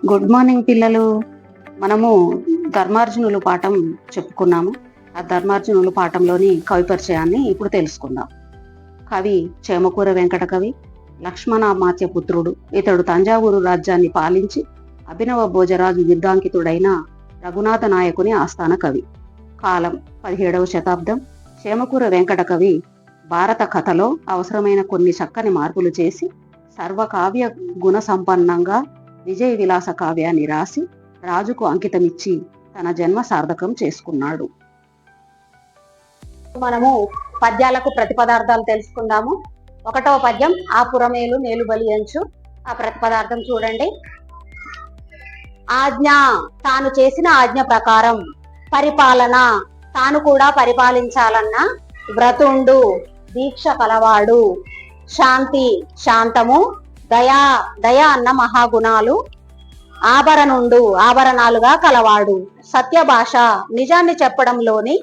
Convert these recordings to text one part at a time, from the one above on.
Good morning పిల్లలు. మనము ధర్మార్జునులు పాఠం చెప్పుకున్నాము. ఆ ధర్మార్జునులు పాఠంలోని కవి పరిచయాన్ని ఇప్పుడు తెలుసుకుందాం. కవి చేమకూర వెంకట కవి, లక్ష్మణామాత్య పుత్రుడు. ఇతడు తంజావూరు రాజ్యాన్ని పాలించి అభినవ భోజరాజు బిరుదాంకితుడైన రఘునాథ నాయకుని ఆస్థాన కవి. కాలం 17వ శతాబ్దం. చేమకూర వెంకట కవి భారత కథలో అవసరమైన కొన్ని చక్కని మార్పులు చేసి సర్వకావ్య గుణ సంపన్నంగా విజయ విలాస కావ్యాన్ని రాసి రాజుకు అంకితమిచ్చి తన జన్మ సార్థకం చేసుకున్నాడు. మనము పద్యాలకు ప్రతిపదార్థాలు తెలుసుకుందాము. 1వ పద్యం ఆ పురమేలు నేలు బలియంచు. ఆ ప్రతిపదార్థం చూడండి. ఆజ్ఞ, తాను చేసిన ఆజ్ఞ ప్రకారం. పరిపాలన, తాను కూడా పరిపాలించాలన్న. వ్రతుండు, దీక్ష కలవాడు. శాంతి, శాంతము. దయా, దయ అన్న మహాగుణాలు. ఆభరణుండు, ఆభరణాలుగా కలవాడు. సత్య భాష, నిజాన్ని చెప్పడంలోని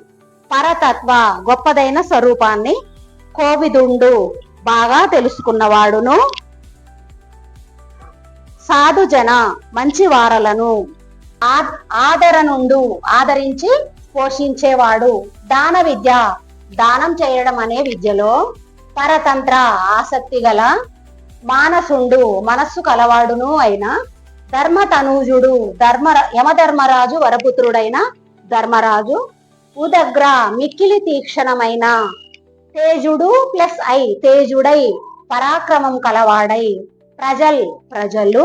పరతత్వ, గొప్పదైన స్వరూపాన్ని. కోవిదుండు, బాగా తెలుసుకున్నవాడును. సాధుజన, మంచి వారలను. ఆదరణుండు, ఆదరించి పోషించేవాడు. దాన విద్య, దానం చేయడం అనే విద్యలో. పరతంత్ర, ఆసక్తి గల. మానసుండు, మనస్సు కలవాడును అయిన. ధర్మతనూజుడు, యమధర్మరాజు వరపుత్రుడైన ధర్మరాజు. ఉదగ్ర, మిక్కిలి తీక్షణమైన. తేజుడు ప్లస్ ఐ, తేజుడై, పరాక్రమం కలవాడై. ప్రజలు.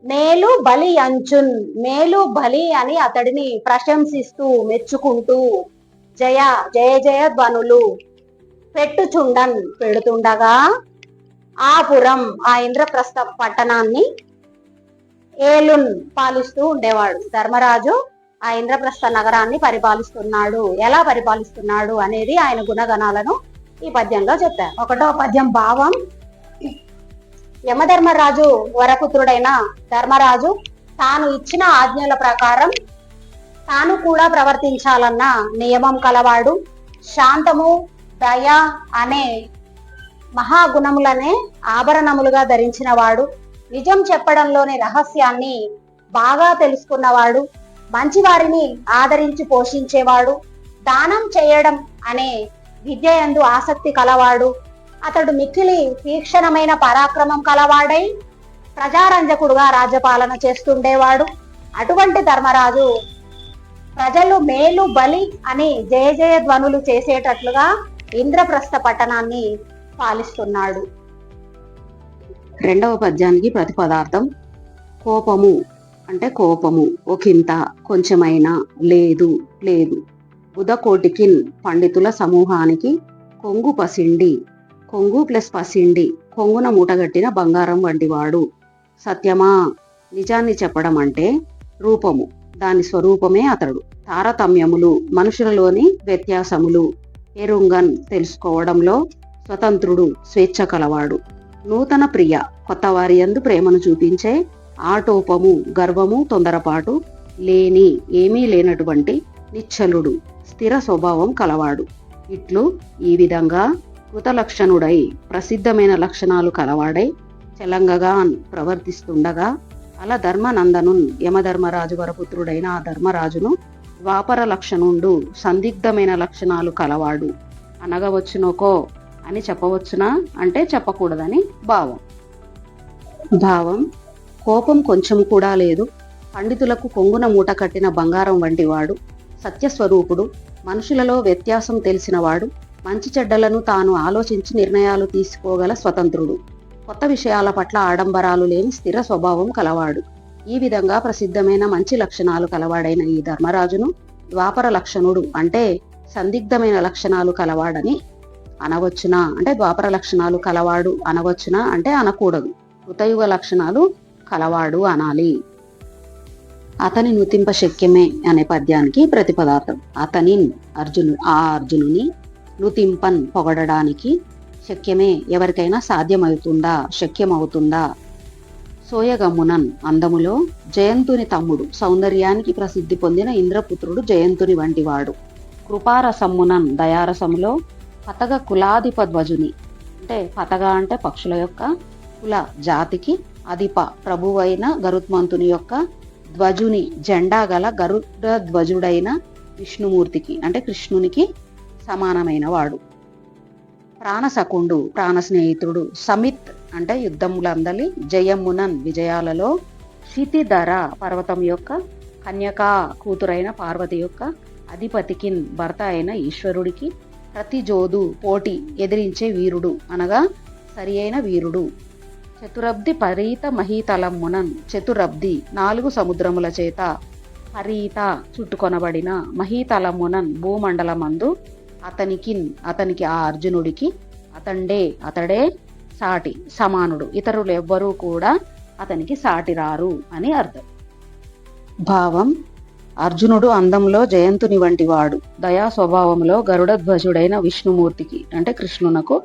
మేలు బలి అంచున్, మేలు బలి అని అతడిని ప్రశంసిస్తూ మెచ్చుకుంటూ. జయ జయ ధ్వనులు. పెట్టుచుండన్, పెడుతుండగా. ఆపురం, ఆ ఇంద్రప్రస్థ పట్టణాన్ని. ఏలున్, పాలిస్తూ ఉండేవాడు. ధర్మరాజు ఆ ఇంద్రప్రస్థ నగరాన్ని పరిపాలిస్తున్నాడు. ఎలా పరిపాలిస్తున్నాడు అనేది ఆయన గుణగణాలను ఈ పద్యంలో చెప్పారు. 1వ పద్యం భావం. యమధర్మరాజు వరపుత్రుడైన ధర్మరాజు తాను ఇచ్చిన ఆజ్ఞల ప్రకారం తాను కూడా ప్రవర్తించాలన్న నియమం కలవాడు. శాంతము, దయ అనే మహాగుణములనే ఆభరణములుగా ధరించిన వాడు. నిజం చెప్పడంలోని రహస్యాన్ని బాగా తెలుసుకున్నవాడు. మంచివారిని ఆదరించి పోషించేవాడు. దానం చేయడం అనే విద్య యందు ఆసక్తి కలవాడు. అతడు మిక్కిలి తీక్షణమైన పరాక్రమం కలవాడై ప్రజారంజకుడుగా రాజ్యపాలన చేస్తుండేవాడు. అటువంటి ధర్మరాజు ప్రజలు మేలు బలి అని జయ జయ ధ్వనులు చేసేటట్లుగా ఇంద్రప్రస్థ పట్టణాన్ని పాలిస్తున్నాడు. 2వ పద్యానికి ప్రతిపదార్థం. కోపము అంటే కోపము. ఒకంత, కొంచెమైనా. లేదు, లేదు. బుధకోటికిన్, పండితుల సమూహానికి. కొంగు పసిండి, కొంగు ప్లస్ పసిండి, కొంగున మూటగట్టిన బంగారం వంటివాడు. సత్యమా, నిజాన్ని చెప్పడం అంటే. రూపము, దాని స్వరూపమే అతడు. తారతమ్యములు, మనుషులలోని వ్యత్యాసములు. ఎరుంగన్, తెలుసుకోవడంలో. స్వతంత్రుడు, స్వేచ్ఛ కలవాడు. నూతన ప్రియ, కొత్త వారి యందు ప్రేమను చూపించే. ఆటోపము, గర్వము, తొందరపాటు లేని, ఏమీ లేనటువంటి. నిశ్చలుడు, స్థిర స్వభావం కలవాడు. ఇట్లు ఈ విధంగా కృతలక్షణుడై, ప్రసిద్ధమైన లక్షణాలు కలవాడై చలంగగా ప్రవర్తిస్తుండగా అల ధర్మనందనున్, యమధర్మరాజు వరపుత్రుడైన ఆ ధర్మరాజును. ద్వాపర లక్షణుండు, సందిగ్ధమైన లక్షణాలు కలవాడు. అనగవచ్చునోకో అని చెప్పవచ్చునా అంటే చెప్పకూడదని భావం. భావం, కోపం కొంచెం కూడా లేదు. పండితులకు కొంగున మూట కట్టిన బంగారం వంటివాడు. సత్యస్వరూపుడు, మనుషులలో వ్యత్యాసం తెలిసినవాడు. మంచి చెడ్డలను తాను ఆలోచించి నిర్ణయాలు తీసుకోగల స్వతంత్రుడు. కొత్త విషయాల పట్ల ఆడంబరాలు లేని స్థిర స్వభావం కలవాడు. ఈ విధంగా ప్రసిద్ధమైన మంచి లక్షణాలు కలవాడైన ఈ ధర్మరాజును ద్వాపర లక్షణుడు అంటే సందిగ్ధమైన లక్షణాలు కలవాడని అనవచ్చునా అంటే ద్వాపర లక్షణాలు కలవాడు అనవచ్చునా అంటే అనకూడదు. కృతయుగ లక్షణాలు కలవాడు అనాలి. అతని నుతింప శక్యమే అనే పద్యానికి ప్రతిపదార్థం. అతని, అర్జునుని. నుతింపన్, పొగడడానికి. శక్యమే, ఎవరికైనా సాధ్యమవుతుందా, శక్యమవుతుందా. సోయగమ్మునన్, అందములో. జయంతుని తమ్ముడు, సౌందర్యానికి ప్రసిద్ధి పొందిన ఇంద్రపుత్రుడు జయంతుని వంటివాడు. కృపారసమ్మునన్, దయారసములో. పతగ కులాధిప ధ్వజుని అంటే పతగ అంటే పక్షుల యొక్క కుల జాతికి అధిప ప్రభువైన గరుత్మంతుని యొక్క ధ్వజుని జెండా గల గరుడ ధ్వజుడైన విష్ణుమూర్తికి అంటే కృష్ణునికి సమానమైన వాడు. ప్రాణసకుండు ప్రాణ స్నేహితుడు. సమిత్ అంటే యుద్ధములందలి. జయమునన్ విజయాలలో. క్షితిధర పర్వతం యొక్క. కన్యకా కూతురైన పార్వతి యొక్క. అధిపతికిన్ భర్త అయిన ఈశ్వరుడికి. ప్రతిజోదు పోటీ ఎదిరించే వీరుడు అనగా సరి అయిన వీరుడు. చతురబ్ది పరీత మహీతలమునన్. చతురబ్ది 4 సముద్రముల చేత. పరీత చుట్టుకొనబడిన. మహీతలమునన్ భూమండలమందు. అతనికి ఆ అర్జునుడికి. అతడే సాటి సమానుడు. ఇతరులు ఎవ్వరూ కూడా అతనికి సాటి రారు అని అర్థం. భావం: అర్జునుడు అందంలో జయంతుని వంటి వాడు. దయా స్వభావంలో గరుడ ధ్వజుడైన విష్ణుమూర్తికి అంటే కృష్ణునకు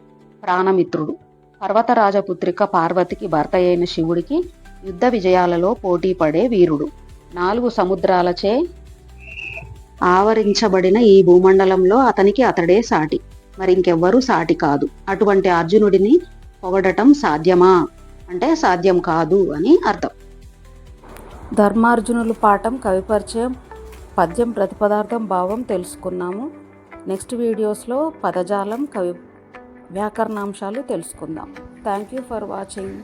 ప్రాణమిత్రుడు. పర్వతరాజపుత్రిక పార్వతికి భర్త అయిన శివుడికి యుద్ధ విజయాలలో పోటీ పడే వీరుడు. 4 సముద్రాలచే ఆవరించబడిన ఈ భూమండలంలో అతడే సాటి, మరింకెవ్వరూ సాటి కాదు. అటువంటి అర్జునుడిని పొగడటం సాధ్యమా అంటే సాధ్యం కాదు అని అర్థం. ధర్మార్జునులు పాఠం కవి పరిచయం, పద్యం ప్రతిపదార్థం భావం తెలుసుకున్నాము. నెక్స్ట్ వీడియోస్లో పదజాలం, కవి వ్యాకరణాంశాలు తెలుసుకుందాం. Thank you for watching.